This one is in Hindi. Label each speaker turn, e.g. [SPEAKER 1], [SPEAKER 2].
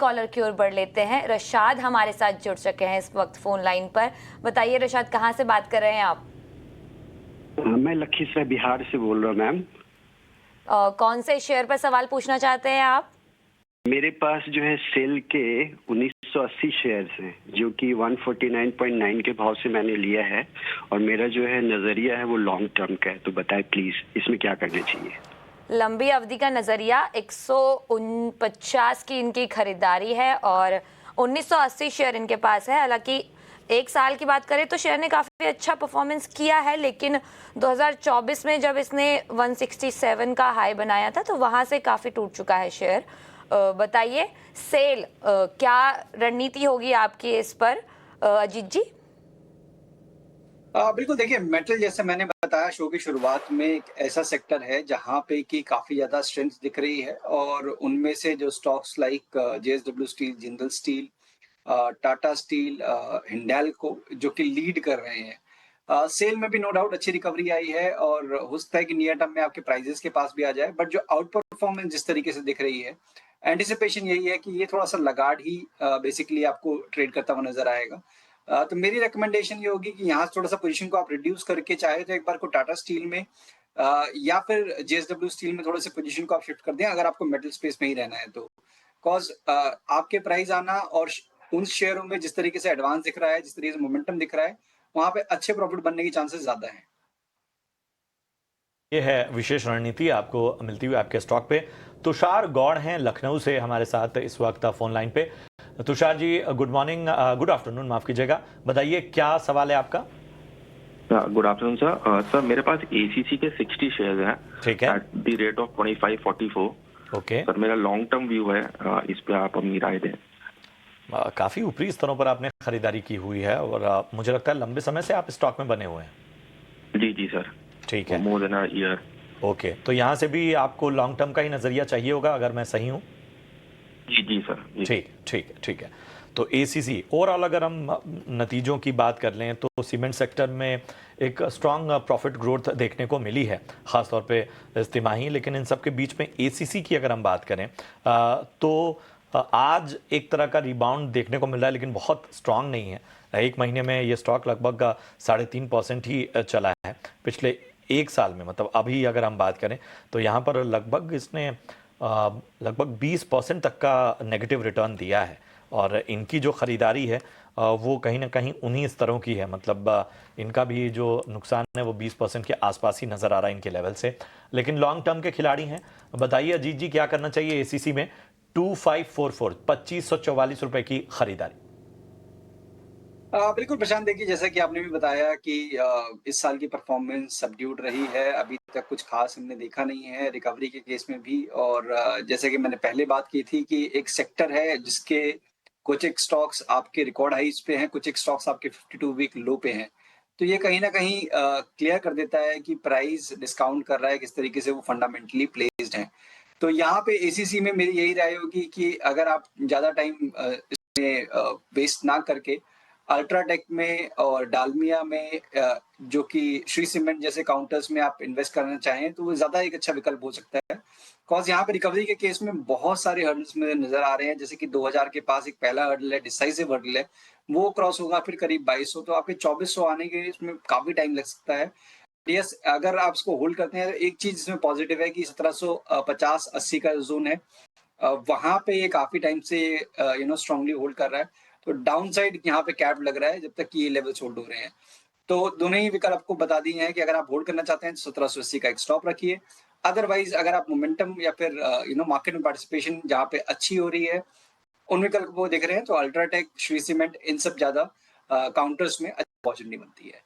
[SPEAKER 1] कॉलर की ओर बढ़ लेते हैं। रशाद हमारे साथ जुड़ चुके हैं इस वक्त फोन लाइन पर। बताइए रशाद, कहाँ से बात कर रहे हैं आप?
[SPEAKER 2] मैं लखीसराय बिहार से बोल रहा हूँ मैम।
[SPEAKER 1] कौन से शेयर पर सवाल पूछना चाहते हैं आप?
[SPEAKER 2] मेरे पास जो है सेल के 1980 शेयर्स हैं जो कि 149.9 के भाव से मैंने लिया है, और मेरा जो है नजरिया है वो लॉन्ग टर्म का है। तो बताएं प्लीज इसमें क्या करना चाहिए।
[SPEAKER 1] लंबी अवधि का नजरिया 149 की इनकी खरीदारी है और 1980 शेयर इनके पास है। हालांकि एक साल की बात करें तो शेयर ने काफ़ी अच्छा परफॉर्मेंस किया है, लेकिन 2024 में जब इसने 167 का हाई बनाया था तो वहां से काफ़ी टूट चुका है शेयर। बताइए सेल क्या रणनीति होगी आपकी इस पर, अजीत जी?
[SPEAKER 3] बिल्कुल देखिए, मेटल जैसे मैंने बताया शो की शुरुआत में, एक ऐसा सेक्टर है जहाँ पे कि काफ़ी ज़्यादा स्ट्रेंथ दिख रही है, और उनमें से जो stocks like JSW steel, Jindal steel, Tata steel, Hindalco जो कि लीड कर रहे हैं। सेल में भी नो डाउट अच्छी रिकवरी आई है और हो सकता है कि नियर टर्म में आपके प्राइजेस के पास भी आ जाए, बट जो आउट परफॉर्मेंस जिस तरीके से दिख रही है, एंटिसिपेशन यही है कि ये थोड़ा सा लगाड़ ही बेसिकली आपको ट्रेड करता हुआ नजर आएगा। तो मेरी रिकमेंडेशन ये होगी कि यहाँ से थोड़ा सा पोजीशन को आप रिड्यूस करके चाहे तो एक बार को टाटा स्टील में या फिर जेएसडब्ल्यू स्टील में थोड़े से पोजीशन को आप शिफ्ट कर दें, अगर आपको मेटल स्पेस में ही रहना है तो। कॉज आपके प्राइस आना और उन शेयरों में जिस तरीके से एडवांस दिख रहा है, जिस तरीके से मोमेंटम दिख रहा है, वहां पे अच्छे प्रॉफिट बनने की चांसेस ज्यादा है।
[SPEAKER 4] ये है विशेष रणनीति आपको मिलती हुई आपके स्टॉक पे। तुषार गौड़ हैं लखनऊ से हमारे साथ इस वक्त फोन लाइन पे। Tushar ji, good morning, good afternoon माफ कीजिएगा, बताइए क्या सवाल है आपका?
[SPEAKER 5] Good afternoon sir. सर मेरे पास एसीसी के 60 शेयर्स हैं।
[SPEAKER 4] ठीक है।
[SPEAKER 5] At the rate of 2544।
[SPEAKER 4] Okay
[SPEAKER 5] sir मेरा लॉन्ग टर्म व्यू है, इस पे आप अपनी राय दें।
[SPEAKER 4] काफी ऊपरी स्तरों पर आपने खरीदारी की हुई है और मुझे लगता है लंबे समय से आप स्टॉक में बने हुए हैं।
[SPEAKER 5] जी जी सर।
[SPEAKER 4] ठीक है,
[SPEAKER 5] more than a year.
[SPEAKER 4] Okay, तो यहाँ से भी आपको लॉन्ग टर्म का ही नजरिया चाहिए होगा अगर मैं सही हूँ?
[SPEAKER 5] जी जी सर जी।
[SPEAKER 4] ठीक ठीक ठीक है। तो एसीसी ओवरऑल अगर हम नतीजों की बात कर लें तो सीमेंट सेक्टर में एक स्ट्रांग प्रॉफिट ग्रोथ देखने को मिली है, खासतौर पे इस तिमाही। लेकिन इन सब के बीच में एसीसी की अगर हम बात करें तो आज एक तरह का रिबाउंड देखने को मिल रहा है, लेकिन बहुत स्ट्रांग नहीं है। एक महीने में ये स्टॉक लगभग 3.5% ही चला है पिछले एक साल में। मतलब अभी अगर हम बात करें तो यहाँ पर लगभग इसने लगभग 20% तक का नेगेटिव रिटर्न दिया है, और इनकी जो ख़रीदारी है वो कहीं ना कहीं उन्हीं स्तरों की है। मतलब इनका भी जो नुकसान है वो 20% के आसपास ही नज़र आ रहा है इनके लेवल से। लेकिन लॉन्ग टर्म के खिलाड़ी हैं। बताइए अजीत जी, क्या करना चाहिए एसीसी में? 2544 2544 रुपए की खरीदारी।
[SPEAKER 3] बिल्कुल प्रशांत, देखिए जैसा कि आपने भी बताया कि इस साल की परफॉर्मेंस सबड्यूड रही है, अभी तक कुछ खास हमने देखा नहीं है रिकवरी के केस में भी। और जैसे कि मैंने पहले बात की थी कि एक सेक्टर है जिसके कुछ एक स्टॉक्स आपके रिकॉर्ड हाइज पे हैं, कुछ एक स्टॉक्स आपके 52 वीक लो पे हैं। तो ये कहीं ना कहीं क्लियर कर देता है कि प्राइस डिस्काउंट कर रहा है, किस तरीके से वो फंडामेंटली प्लेस्ड है। तो यहाँ पे एसीसी में मेरी यही राय होगी कि अगर आप ज्यादा टाइम इसमें वेस्ट ना करके अल्ट्राटेक में और डालमिया में जो कि श्री सीमेंट जैसे काउंटर्स में आप इन्वेस्ट करना चाहें तो वो ज्यादा एक अच्छा विकल्प हो सकता है। कॉज यहाँ पे रिकवरी के केस में बहुत सारे हर्डल्स में नजर आ रहे हैं, जैसे कि 2000 के पास एक पहला हर्डल है, डिसाइसिव हर्डल है, वो क्रॉस होगा फिर करीब 2200, तो आपके 2400 आने के इसमें काफी टाइम लग सकता है। यस, अगर आप इसको होल्ड करते हैं तो एक चीज इसमें पॉजिटिव है कि 1750-80 का जोन है, वहां पे ये काफी टाइम से स्ट्रांगली होल्ड कर रहा है। तो डाउन साइड यहाँ पे कैप लग रहा है जब तक कि ये लेवल्स होल्ड हो रहे हैं। तो दोनों ही विकल्प आपको बता दिए हैं कि अगर आप होल्ड करना चाहते हैं तो 1780 का एक स्टॉप रखिए। अदरवाइज अगर आप मोमेंटम या फिर मार्केट में पार्टिसिपेशन जहाँ पे अच्छी हो रही है उन विकल्प को देख रहे हैं तो अल्ट्राटेक, श्री सीमेंट, इन सब ज्यादा काउंटर्स में अच्छी अपॉर्चुनिटी बनती है।